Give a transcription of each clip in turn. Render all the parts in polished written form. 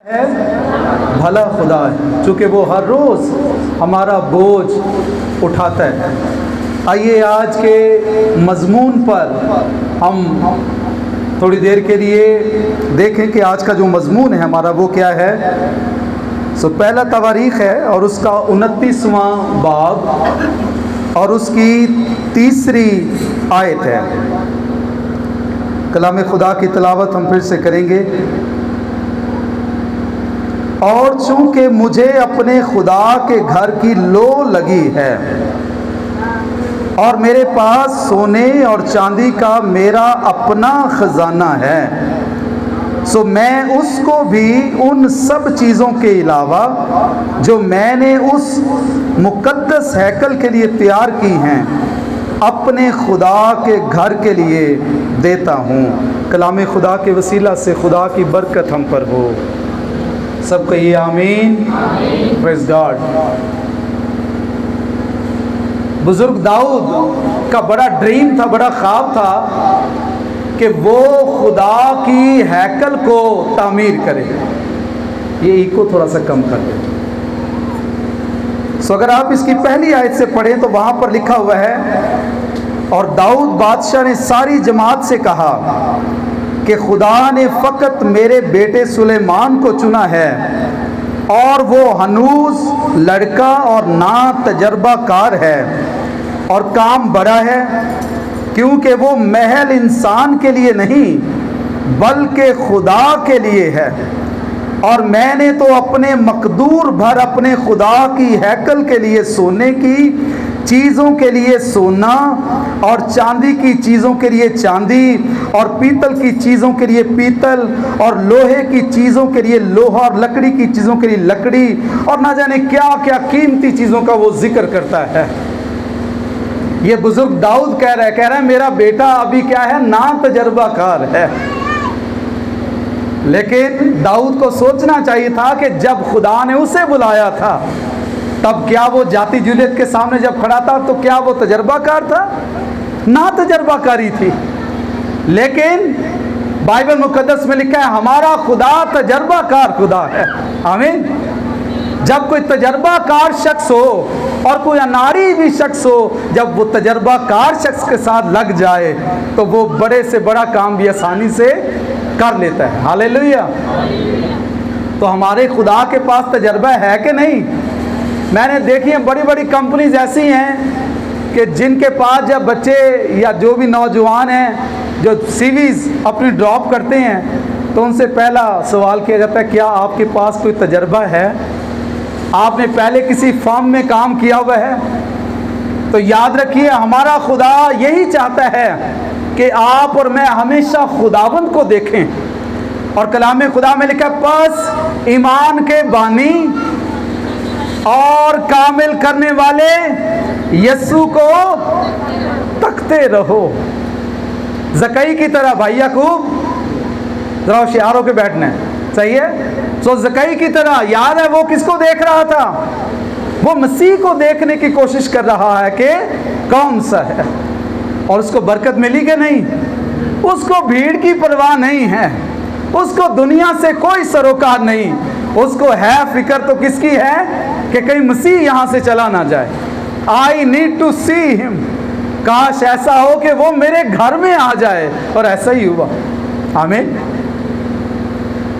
है भला खुदा है, चूँकि वो हर रोज़ हमारा बोझ उठाता है। आइए आज के मज़मून पर हम थोड़ी देर के लिए देखें कि आज का जो मज़मून है हमारा वो क्या है। पहला तवारीख़ है और उसका 29वां बाब और उसकी 3री आयत है। कलाम खुदा की तिलावत हम फिर से करेंगे। और चूँकि मुझे अपने खुदा के घर की लो लगी है और मेरे पास सोने और चांदी का मेरा अपना खजाना है, सो मैं उसको भी उन सब चीज़ों के अलावा जो मैंने उस मुकद्दस हैकल के लिए तैयार की हैं अपने खुदा के घर के लिए देता हूँ। कलाम खुदा के वसीला से खुदा की बरकत हम पर हो। सब कहिए आमीन। Praise God. बुजुर्ग दाऊद का बड़ा ड्रीम था, बड़ा ख्वाब था कि वो खुदा की हैकल को तामीर करे। ये इको थोड़ा सा कम कर दे। अगर आप इसकी पहली आयत से पढ़ें तो वहाँ पर लिखा हुआ है, और दाऊद बादशाह ने सारी जमात से कहा कि खुदा ने फ़कत मेरे बेटे सुलेमान को चुना है और वो हनूज लड़का और ना तजर्बाकार है और काम बड़ा है, क्योंकि वो महल इंसान के लिए नहीं बल्कि खुदा के लिए है। और मैंने तो अपने मकदूर भर अपने खुदा की हैकल के लिए सोने की चीज़ों के लिए सोना और चांदी की चीज़ों के लिए चांदी और पीतल की चीज़ों के लिए पीतल और लोहे की चीज़ों के लिए लोहा और लकड़ी की चीज़ों के लिए लकड़ी और ना जाने क्या क्या कीमती चीज़ों का वो जिक्र करता है। ये बुजुर्ग दाऊद कह रहा है मेरा बेटा अभी क्या है, ना तजर्बाकार है। लेकिन दाऊद को सोचना चाहिए था कि जब खुदा ने उसे बुलाया था तब क्या वो जाति जूलियत के सामने जब खड़ा था तो क्या वो तजर्बाकार था? ना तजर्बाकारी थी। लेकिन बाइबल मुकद्दस में लिखा है हमारा खुदा तजर्बाकार खुदा है। आमीन। जब कोई तजर्बाकार शख्स हो और कोई अनाड़ी भी शख्स हो, जब वो तजर्बाकार शख्स के साथ लग जाए तो वो बड़े से बड़ा काम भी आसानी से कर लेता है। हालेलुया। तो हमारे खुदा के पास तजर्बा है कि नहीं? मैंने देखी है बड़ी बड़ी कंपनीज ऐसी हैं कि जिनके पास जब बच्चे या जो भी नौजवान हैं जो सीवीज़ अपनी ड्रॉप करते हैं तो उनसे पहला सवाल किया जाता है क्या आपके पास कोई तजर्बा है, आपने पहले किसी फर्म में काम किया हुआ है? तो याद रखिए हमारा खुदा यही चाहता है कि आप और मैं हमेशा खुदावंद को देखें। और कलाम खुदा में लिखा बस ईमान के बानी और कामिल करने वाले यीशु को तकते रहो। ज़कई की तरह भाई याकूब, जरा होशियार होकर बैठना है, सही है? तो ज़कई की तरह याद है वो किसको देख रहा था? वो मसीह को देखने की कोशिश कर रहा है कि कौन सा है, और उसको बरकत मिली कि नहीं? उसको भीड़ की परवाह नहीं है, उसको दुनिया से कोई सरोकार नहीं, उसको है फिक्र तो किसकी है कि कहीं मसीह यहाँ से चला ना जाए। I need to see him. काश ऐसा हो कि वो मेरे घर में आ जाए, और ऐसा ही हुआ। आमीन।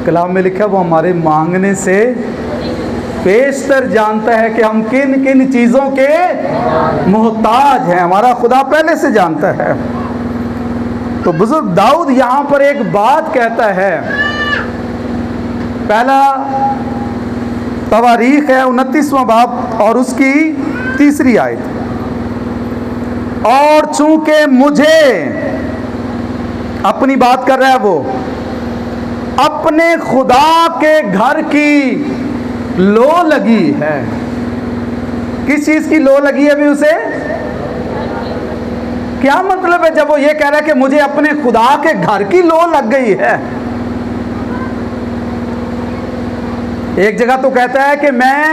कलाम में लिखा वो हमारे मांगने से बेशतर जानता है कि हम किन किन चीज़ों के मोहताज हैं। हमारा खुदा पहले से जानता है। तो बुजुर्ग दाऊद यहाँ पर एक बात कहता है। पहला तवारीख़ है 29वां बाब और उसकी 3री आयत। और चूंकि मुझे, अपनी बात कर रहा है वो, अपने खुदा के घर की लो लगी है। किस चीज़ की लो लगी है अभी उसे? क्या मतलब है जब वो ये कह रहा है कि मुझे अपने खुदा के घर की लो लग गई है? एक जगह तो कहता है कि मैं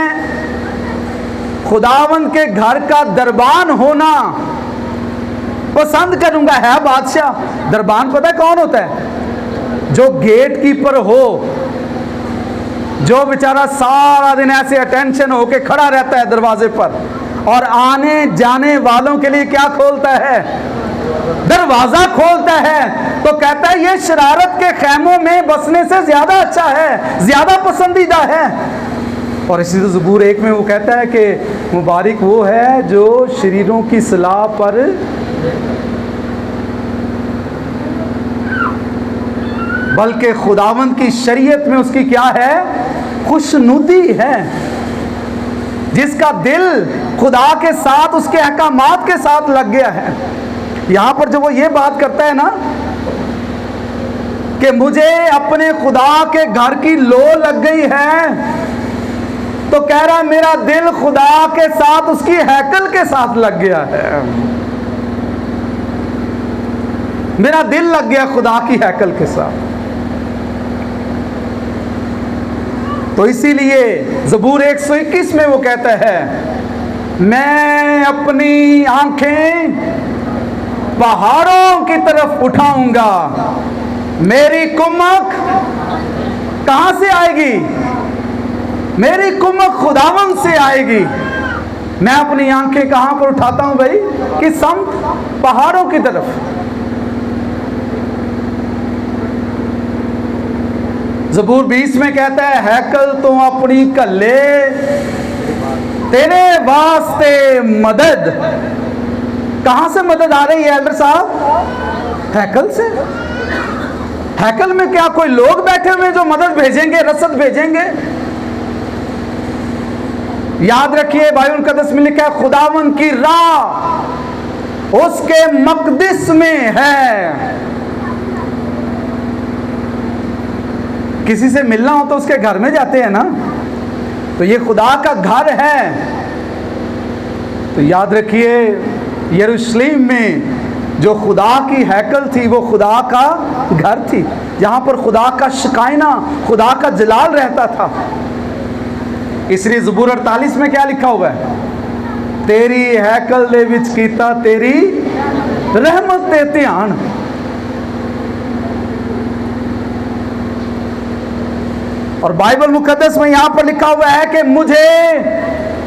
खुदावंद के घर का दरबान होना पसंद करूंगा। है बादशाह। दरबान पता है कौन होता है? जो गेट कीपर हो। जो बेचारा सारा दिन ऐसे अटेंशन होके खड़ा रहता है दरवाजे पर और आने जाने वालों के लिए क्या खोलता है, दरवाजा खोलता है, तो कहता है ये शरारत के खैमों में बसने से ज्यादा अच्छा है, ज्यादा पसंदीदा है। और इसी तो ज़बूर 1 में वो कहता है कि मुबारक वो है जो शरीरों की सलाह पर बल्कि खुदावंद की शरीयत में उसकी क्या है, खुशनुदी है, जिसका दिल खुदा के साथ उसके अहकामात के साथ लग गया है। यहां पर जब वो ये बात करता है ना कि मुझे अपने खुदा के घर की लो लग गई है, तो कह रहा है मेरा दिल खुदा के साथ उसकी हैकल के साथ लग गया है, मेरा दिल लग गया खुदा की हैकल के साथ। तो इसीलिए ज़बूर 121 में वो कहता है मैं अपनी आंखें पहाड़ों की तरफ उठाऊंगा, मेरी कुमक कहां से आएगी, मेरी कुमक खुदावंद से आएगी। मैं अपनी आंखें कहां पर उठाता हूं भाई, कि सम पहाड़ों की तरफ। ज़बूर 20 में कहता है हैकल तो अपनी कल्ले तेरे वास्ते मदद। कहां से मदद आ रही है एल्डर साहब, हैकल से। हैकल में क्या कोई लोग बैठे हुए जो मदद भेजेंगे, रसद भेजेंगे? याद रखिए बाइबल मुकद्दस में लिखा है खुदावंद की राह उसके मकदिस में है। किसी से मिलना हो तो उसके घर में जाते हैं ना, तो ये खुदा का घर है। तो याद रखिए यरूशलेम में जो खुदा की हैकल थी वो खुदा का घर थी, जहां पर खुदा का शिकायना, खुदा का जलाल रहता था। इसलिए ज़बूर 48 में क्या लिखा हुआ है, तेरी हैकल दे विच कीता तेरी रहमत ते ध्यान। और बाइबल मुकद्दस में यहां पर लिखा हुआ है कि मुझे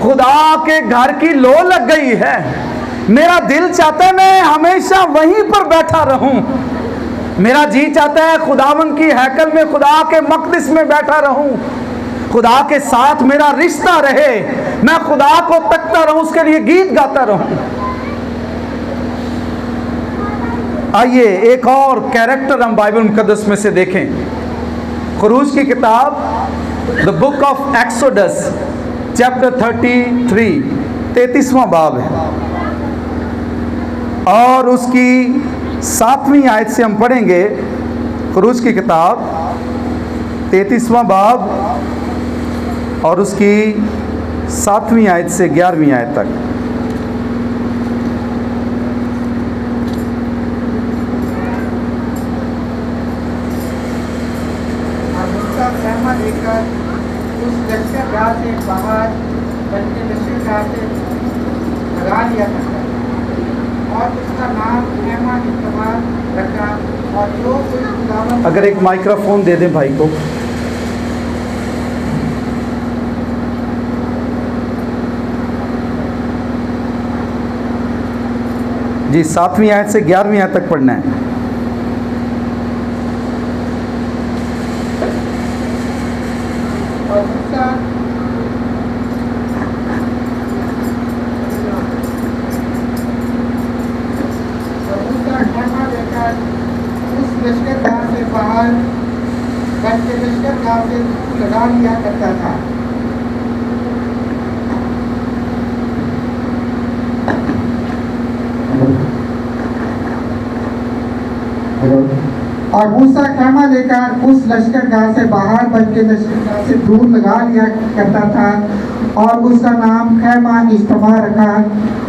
खुदा के घर की लो लग गई है, मेरा दिल चाहता है मैं हमेशा वहीं पर बैठा रहूं, मेरा जी चाहता है खुदावंद की हैकल में, खुदा के मकदिस में बैठा रहूं, खुदा के साथ मेरा रिश्ता रहे, मैं खुदा को तकता रहूं, उसके लिए गीत गाता रहूं। आइए एक और कैरेक्टर हम बाइबल मुकद्दस में से देखें। खुरूज की किताब the book of exodus chapter 33 33वां बाब है और उसकी 7वीं आयत से हम पढ़ेंगे। खुरूज की किताब 33वां बाब और उसकी 7वीं आयत से 11वीं आयत तक। लेकर उस लश्करगाह से बाहर बल्कि लश्करगाह से भगा लिया करता और उसका नाम खेमा इस्तेमाल रखा। और जो कोई खुदावंद, अगर एक माइक्रोफोन दे दें भाई को। जी 7वीं आयत से 11वीं आयत तक पढ़ना है। और उसका खेमा लेकर उस लश्करगाह से बाहर बल्कि लश्करगाह से लगा लिया करता था। और मूसा खेमा लेकर उस लश्करगाह से बाहर बल्कि लश्करगाह से दूर लगा लिया करता था और उसका नाम खेमा इस्तेमाल रखा।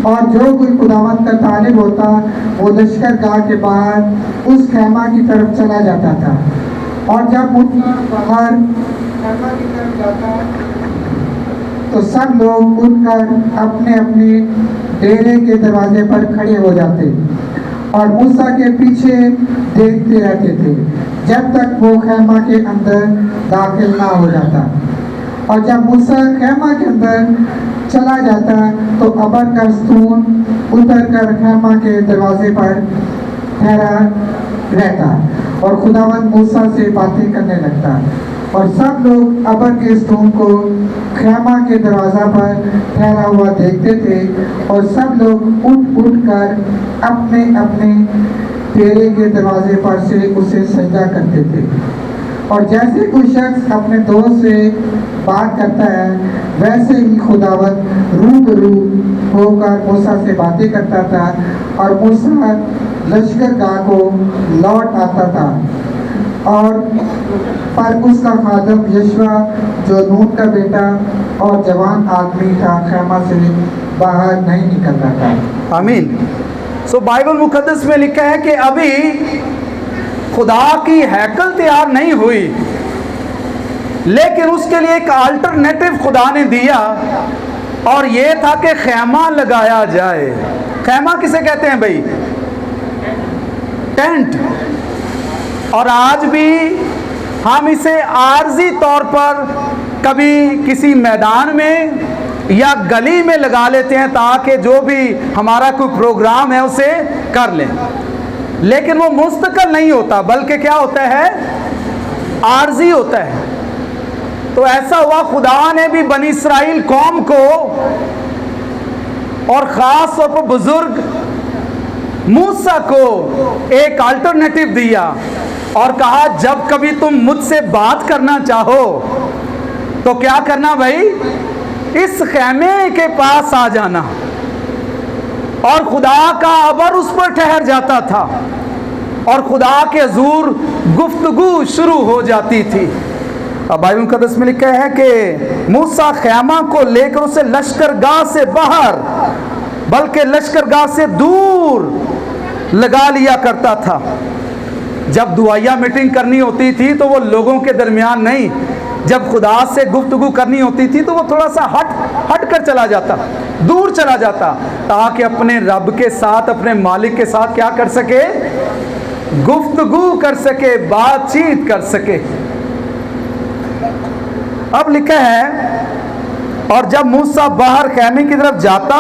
और जो कोई खुदावंद का तालिब होता वो लश्करगाह के बाहर उस खेमा की तरफ चला जाता था। और जब मूसा बाहर खेमा की तरफ जाता तो सब लोग उठकर अपने अपने डेरे के दरवाजे पर खड़े हो जाते और मूसा के पीछे देखते रहते थे जब तक वो खेमा के अंदर दाखिल ना हो जाता। और जब मूसा खेमा के अंदर चला जाता तो अबर का स्तून उतर कर खेमा के दरवाजे पर ठहरा रहता और खुदावंद मूसा से बातें करने लगता और सब लोग अबर के स्तून को खेमा के दरवाजा पर ठहरा हुआ देखते थे और सब लोग उठ कर अपने अपने डेरे के दरवाजे पर से उसे सजदा करते थे। और जैसे कोई शख्स अपने दोस्त से बात करता है वैसे ही खुदावंद रूबरू होकर मूसा से बातें करता था और मूसा लश्करगाह को लौट आता था और पर उसका खादम यशवा जो नून का बेटा और जवान आदमी था खेमा से बाहर नहीं निकलता था। आमीन। सो बाइबल मुकद्दस में लिखा है कि अभी खुदा की हैकल तैयार नहीं हुई, लेकिन उसके लिए एक अल्टरनेटिव खुदा ने दिया और ये था कि खैमा लगाया जाए। खैमा किसे कहते हैं भाई? टेंट। और आज भी हम इसे आर्जी तौर पर कभी किसी मैदान में या गली में लगा लेते हैं ताकि जो भी हमारा कोई प्रोग्राम है उसे कर लें, लेकिन वो मुस्तकिल नहीं होता बल्कि क्या होता है? आर्जी होता है। तो ऐसा हुआ, खुदा ने भी बनी इस्राइल कौम को और ख़ास तौर पर बुजुर्ग मूसा को एक अल्टरनेटिव दिया और कहा जब कभी तुम मुझसे बात करना चाहो तो क्या करना भाई? इस खैमे के पास आ जाना। और खुदा का अबर उस पर ठहर जाता था और खुदा के हुजूर गुफ्तगू शुरू हो जाती थी। अब बाइबल मुकद्दस में लिखा है कि मूसा खैमा को लेकर उसे लश्करगाह से बाहर बल्कि लश्करगाह से दूर लगा लिया करता था। जब दुआया मीटिंग करनी होती थी तो वो लोगों के दरमियान नहीं, जब खुदा से गुफ्तगू करनी होती थी तो वो थोड़ा सा हट कर चला जाता, दूर चला जाता, ताकि अपने रब के साथ, अपने मालिक के साथ क्या कर सके? गुफ्तगू कर सके, बातचीत कर सके। अब लिखा है और जब मूसा बाहर खैमे की तरफ जाता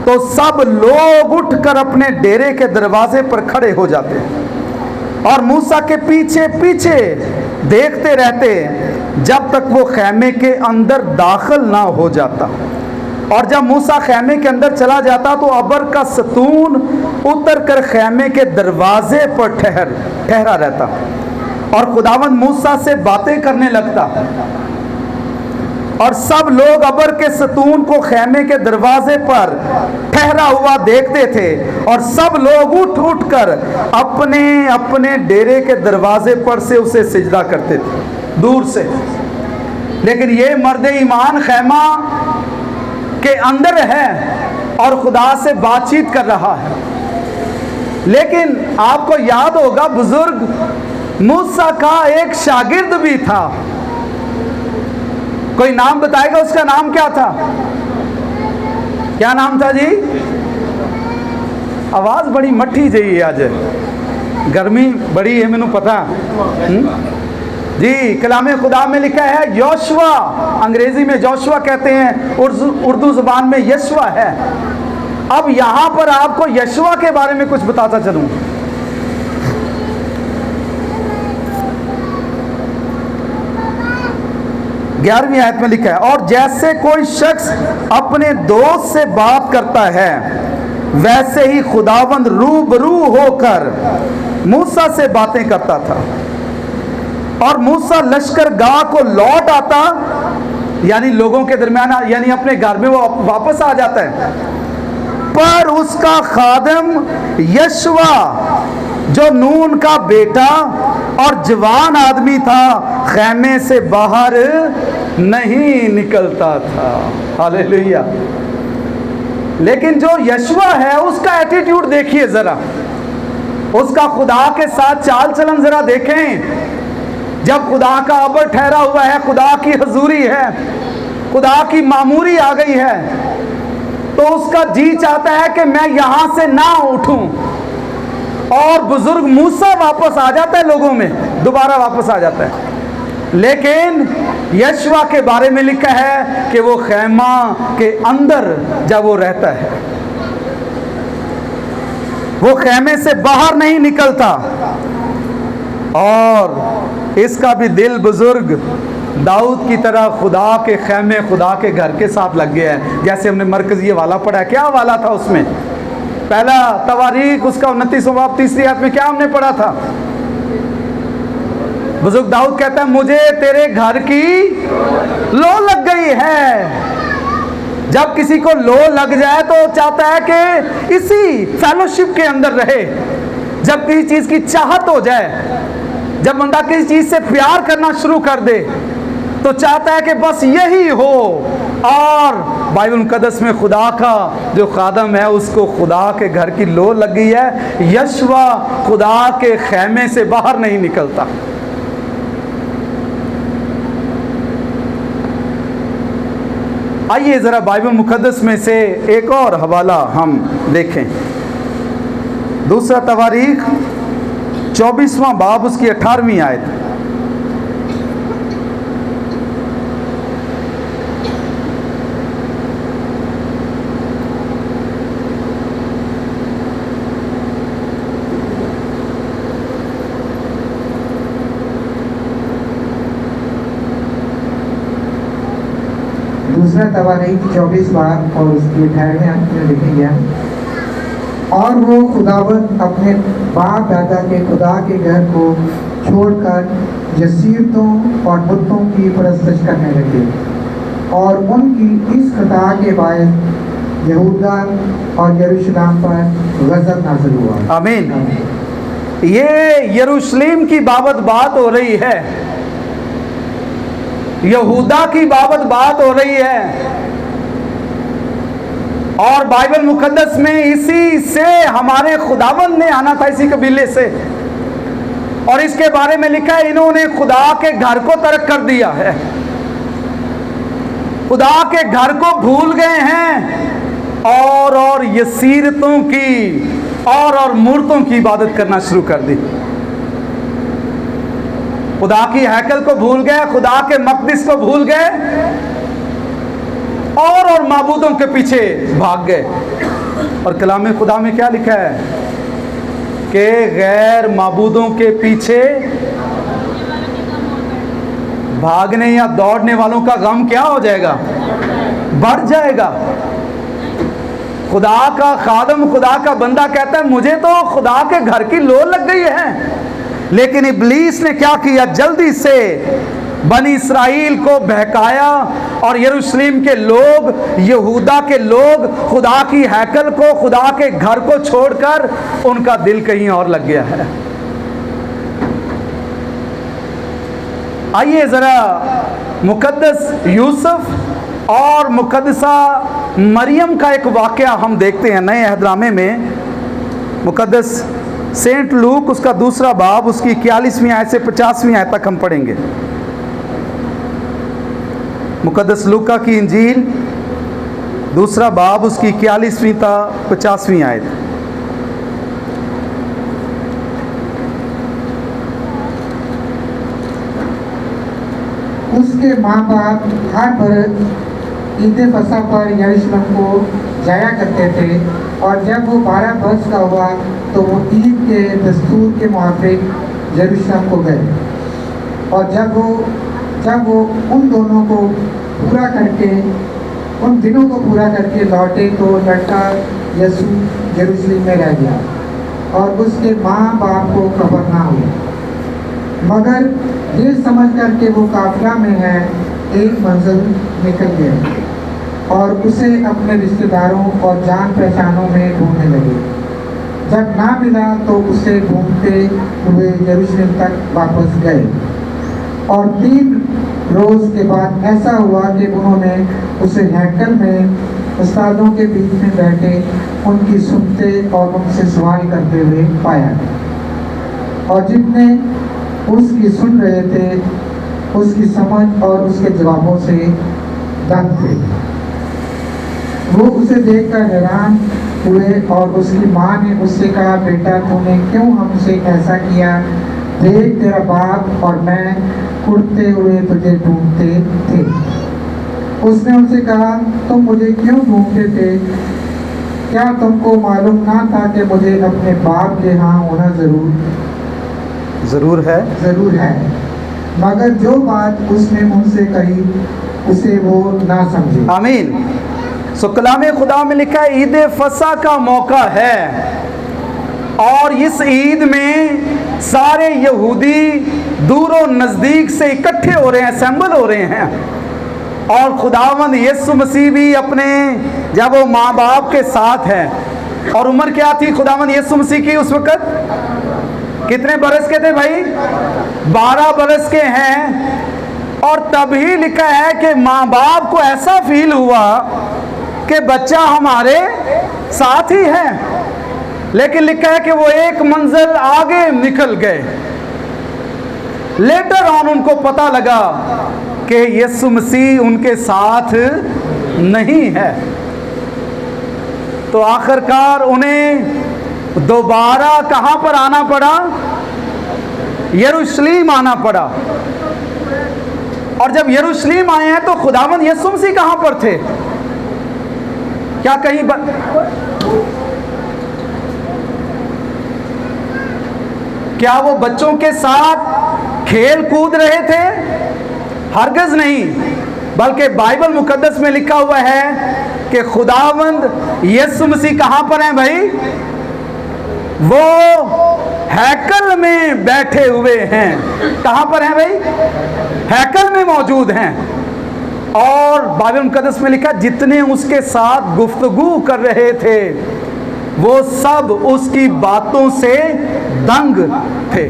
तो सब लोग उठकर अपने डेरे के दरवाजे पर खड़े हो जाते और मूसा के पीछे पीछे देखते रहते जब तक वो खैमे के अंदर दाखिल ना हो जाता। और जब मूसा खैमे के अंदर चला जाता तो अबर का सतून उतर कर खैमे के दरवाजे पर ठहरा रहता और खुदावंद मूसा से बातें करने लगता और सब लोग अबर के सतून को खैमे के दरवाजे पर ठहरा हुआ देखते थे और सब लोग उठ कर अपने अपने डेरे के दरवाजे पर से उसे सिजदा करते थे दूर से। लेकिन ये मर्द ईमान खैमा के अंदर है और खुदा से बातचीत कर रहा है। लेकिन आपको याद होगा बुजुर्ग मूसा का एक शागिर्द भी था। कोई नाम बताएगा? उसका नाम क्या था? क्या नाम था जी? आवाज बड़ी मट्ठी जी आज, गर्मी बड़ी है मैनू पता जी। कलामे खुदा में लिखा है योशुआ, अंग्रेजी में जोशुआ कहते हैं, उर्दू जुबान में यशवा है। अब यहां पर आपको यशवा के बारे में कुछ बताता चलूं। 11वीं आयत में लिखा है और जैसे कोई शख्स अपने दोस्त से बात करता है वैसे ही खुदावंद रूबरू होकर मूसा से बातें करता था। और मूसा लश्करगाह को लौट आता, यानी लोगों के दरमियान, यानी अपने घर में वो वापस आ जाता है। पर उसका खादम यशवा जो नून का बेटा और जवान आदमी था खैमे से बाहर नहीं निकलता था। हालेलुया। लेकिन जो यशवा है उसका एटीट्यूड देखिए जरा, उसका खुदा के साथ चाल चलन जरा देखें। जब खुदा का अबर ठहरा हुआ है, खुदा की हजूरी है, खुदा की मामूरी आ गई है, तो उसका जी चाहता है कि मैं यहां से ना उठूं। और बुजुर्ग मूसा वापस आ जाता है, लोगों में दोबारा वापस आ जाता है। लेकिन यशवा के बारे में लिखा है कि वो खैमा के अंदर जब वो रहता है, वो खैमे से बाहर नहीं निकलता। और इसका भी दिल बुजुर्ग दाऊद की तरह खुदा के खैमे, खुदा के घर के साथ लग गया है। जैसे हमने मरकज़ी वाला पढ़ा, क्या वाला था उसमें? पहला तवारीख उसका 29वां बाब 3री आयत में क्या हमने पढ़ा था? बुजुर्ग दाऊद कहता है, मुझे तेरे घर की लो लग गई है। जब किसी को लो लग जाए तो चाहता है कि इसी फेलोशिप के अंदर रहे। जब किसी चीज की चाहत हो जाए, जब बंदा किसी चीज से प्यार करना शुरू कर दे, तो चाहता है कि बस यही हो। और बाइबल मुकद्दस में खुदा का जो खादम है, उसको खुदा के घर की लो लग गई है। यशवा खुदा के खैमे से बाहर नहीं निकलता। आइए ज़रा बाइबल मुकद्दस में से एक और हवाला हम देखें। दूसरा तवारीख 24वां बाब उसकी 18वीं आयत। दूसरा तवारीख 24 बाब और उसकी 18वें आयत में लिखा गया, और वो खुदावंद अपने बाप दादा के खुदा के घर को छोड़कर जसीरतों और बुतों की परस्तिश करने लगे, और उनकी इस खता के बायस यहूदा और यरूशलेम पर गज़ब नाज़िल हुआ। आमीन। ये यरूशलेम की बाबत बात हो रही है, यहूदा की बाबत बात हो रही है। और बाइबल मुकद्दस में इसी से हमारे खुदावंद ने आना था, इसी कबीले से। और इसके बारे में लिखा है, इन्होंने खुदा के घर को तर्क कर दिया है, खुदा के घर को भूल गए हैं, और यसीरतों की और मूर्तों की इबादत करना शुरू कर दी। खुदा की हैकल को भूल गए, खुदा के मकदिस को भूल गए, और माबूदों के पीछे भाग गए। और कलाम खुदा में क्या लिखा है कि गैर माबूदों के पीछे भागने या दौड़ने वालों का गम क्या हो जाएगा? बढ़ जाएगा। खुदा का खादम, खुदा का बंदा कहता है, मुझे तो खुदा के घर की लो लग गई है। लेकिन इब्लीस ने क्या किया? जल्दी से बनी इस्राएल को बहकाया, और यरूशलेम के लोग, यहूदा के लोग खुदा की हैकल को, खुदा के घर को छोड़कर उनका दिल कहीं और लग गया है। आइए ज़रा मुकद्दस यूसुफ और मुकद्दसा मरियम का एक वाक़या हम देखते हैं नए अहदनामे में। मुकद्दस सेंट लूक उसका 2रा बाब उसकी 41वीं आयत से 50वीं आयत तक हम पढ़ेंगे। मुकद्दस लूका की इंजील 2रा बाब उसकी 41वीं ता 50वीं आयत। उसके माँ बाप हर बरस ईद फसह पर यरूशलेम को जाया करते थे, और जब वो 12 वर्ष का हुआ तो वो ईद के दस्तूर के मुताबिक यरूशलेम को गए। और जब वो उन दोनों को पूरा करके, उन दिनों को पूरा करके लौटे, तो लड़का यीशु यरूशलेम में रह गया, और उसके माँ बाप को खबर ना हुई। मगर ये समझ कर के वो काफिला में है, एक मंजिल निकल गए, और उसे अपने रिश्तेदारों और जान पहचानों में ढूंढने लगे। जब ना मिला तो उसे ढूंढते हुए यरूशलेम तक वापस गए। और 3 रोज के बाद ऐसा हुआ कि उन्होंने उसे हैकल में उस्तादों के बीच में बैठे उनकी सुनते और उनसे सवाल करते हुए पाया। और जितने उसकी सुन रहे थे, उसकी समझ और उसके जवाबों से दंग थे। वो उसे देखकर हैरान हुए, और उसकी माँ ने उससे कहा, बेटा तूने क्यों हमसे ऐसा किया? देख तेरा बाप और मैं कुड़ते हुए तुझे ढूंढते थे। उसने उनसे कहा, तुम मुझे क्यों ढूंढते थे? क्या तुमको मालूम ना था कि मुझे अपने बाप के यहाँ होना ज़रूर है। मगर जो बात उसने उनसे कही उसे वो ना समझे। आमीन। सो कलाम खुदा में लिखा है ईद फसा का मौका है और इस ईद में सारे यहूदी दूरों नज़दीक से इकट्ठे हो रहे हैं, असेंबल हो रहे हैं। और खुदावंद यीशु मसीह भी अपने जब वो माँ बाप के साथ है। और उम्र क्या थी खुदावंद यीशु मसीह की उस वक़्त? कितने बरस के थे भाई? 12 बरस के हैं। और तभी लिखा है कि माँ बाप को ऐसा फील हुआ कि बच्चा हमारे साथ ही है, लेकिन लिखा है कि वो एक मंजिल आगे निकल गए। लेटर ऑन उनको पता लगा कि यीशु मसीह उनके साथ नहीं है। तो आखिरकार उन्हें दोबारा कहां पर आना पड़ा? यरूशलेम आना पड़ा। और जब यरूशलेम आए हैं तो खुदावंद यीशु मसीह कहां पर थे? क्या कहीं क्या वो बच्चों के साथ खेल कूद रहे थे? हरगिज़ नहीं, बल्कि बाइबल मुकद्दस में लिखा हुआ है कि खुदावंद यीशु मसीह कहां पर हैं भाई? वो हैकल में बैठे हुए हैं। कहां पर हैं भाई? हैकल में मौजूद हैं। और बाइबल मुकद्दस में लिखा जितने उसके साथ गुफ्तगू कर रहे थे वो सब उसकी बातों से दंग थे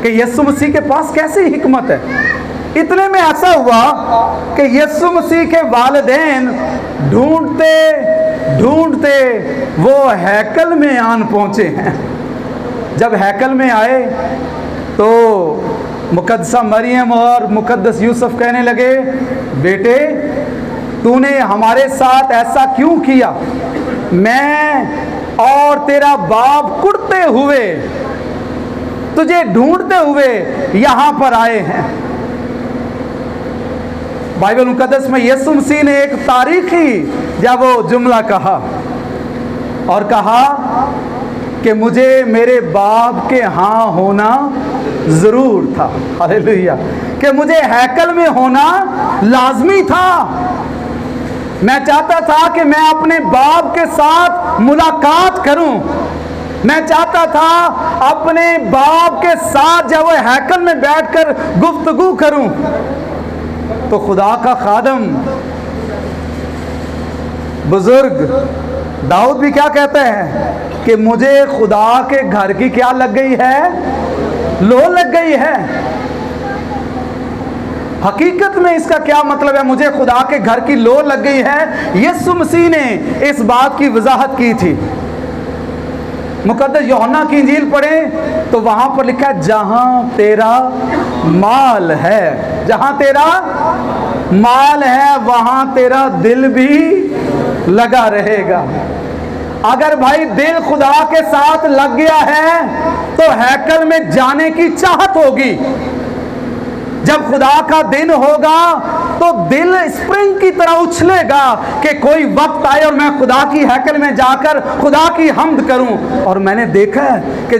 कि यीशु मसीह के पास कैसी हिकमत है। इतने में ऐसा हुआ कि यीशु मसीह के वालिदैन ढूंढते ढूंढते वो हैकल में आन पहुंचे हैं। जब हैकल में आए तो मुकद्दसा मरियम और मुकद्दस यूसुफ कहने लगे, बेटे तूने हमारे साथ ऐसा क्यों किया? मैं और तेरा बाप कुड़ते हुए तुझे ढूंढते हुए यहां पर आए हैं। बाइबल मुकद्दस में यीशु मसीह ने एक तारीखी जब वो जुमला कहा और कहा कि मुझे मेरे बाप के यहाँ होना ज़रूर था। हालेलुया। कि मुझे हैकल में होना लाजमी था। मैं चाहता था कि मैं अपने बाप के साथ मुलाकात करूं। मैं चाहता था अपने बाप के साथ जब वो हैकल में बैठकर गुफ्तगू करूं। तो खुदा का खादम बुजुर्ग दाऊद भी क्या कहते हैं कि मुझे खुदा के घर की क्या लग गई है? लो लग गई है। हकीकत में इसका क्या मतलब है? मुझे खुदा के घर की लो लग गई है। यीशु मसीह ने इस बात की वजाहत की थी। मुकद्दस यूहन्ना की इंजील पढ़ें तो वहां पर लिखा है जहां तेरा माल है, जहां तेरा माल है वहां तेरा दिल भी लगा रहेगा। अगर भाई दिल खुदा के साथ लग गया है तो हैकल में जाने की चाहत होगी। जब खुदा का दिन होगा तो दिल स्प्रिंग की तरह उछलेगा कि कोई वक्त आए और मैं खुदा की हैकल में जाकर खुदा की हम्द करूं। और मैंने देखा है कि